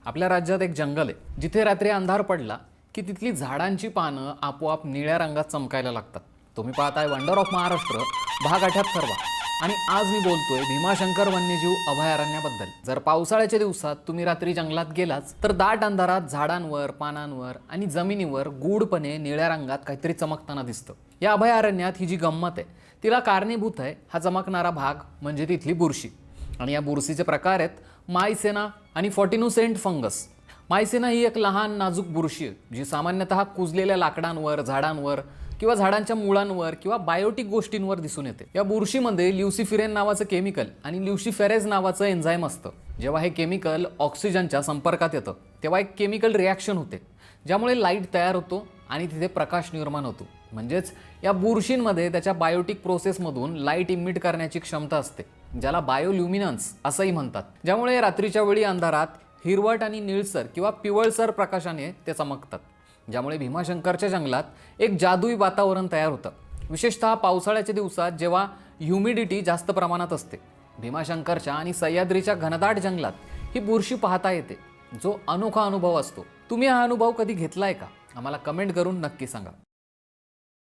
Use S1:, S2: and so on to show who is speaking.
S1: आपल्या राज्यात एक जंगल आहे जिथे रात्री अंधार पडला की तिथली झाडांची पानं आपोआप निळ्या रंगात चमकायला लागतात। तुम्ही पाहताय वंडर ऑफ महाराष्ट्र भाग 78 आणि आज मी बोलतोय भीमाशंकर वन्यजीव अभयारण्याबद्दल। जर पावसाळ्याच्या दिवसात तुम्ही रात्री जंगलात गेलाच तर दाट अंधारात झाडांवर, पानांवर आणि जमिनीवर गूढपणे निळ्या रंगात काहीतरी चमकताना दिसतं। या अभयारण्यात ही जी गंमत आहे तिला कारणीभूत आहे हा चमकणारा भाग म्हणजे तिथली बुरशी। आणि या बुरशीचे प्रकार आहेत मायसेना आणि फॉर्टिनुसेंट फंगस। मायसेना ही एक लहान नाजूक बुरशी आहे जी सामान्यतः कुजलेल्या लाकडांवर, झाडांवर किंवा झाडांच्या मुळांवर किंवा बायोटिक गोष्टींवर दिसून येते। या बुरशीमध्ये ल्युसिफिरेन नावाचं केमिकल आणि ल्युसिफेरेज नावाचं एन्झाईम असतं। जेव्हा हे केमिकल ऑक्सिजनच्या संपर्कात येतं तेव्हा एक केमिकल रिॲक्शन होते ज्यामुळे लाईट तयार होतो आणि तिथे प्रकाश निर्माण होतो। म्हणजेच या बुरशींमध्ये त्याच्या बायोटिक प्रोसेसमधून लाईट इमिट करण्याची क्षमता असते ज्याला बायोल्युमिनन्स असंही म्हणतात। ज्यामुळे रात्रीच्या वेळी अंधारात हिरवट आणि निळसर किंवा पिवळसर प्रकाशाने ते चमकतात, ज्यामुळे भीमाशंकरच्या जंगलात एक जादुई वातावरण तयार होतं। विशेषतः पावसाळ्याच्या दिवसात जेव्हा ह्युमिडिटी जास्त प्रमाणात असते भीमाशंकरच्या आणि सह्याद्रीच्या घनदाट जंगलात ही बुरशी पाहता येते, जो अनोखा अनुभव असतो। तुम्ही हा अनुभव कधी घेतलाय का? आम्हाला कमेंट करून नक्की सांगा।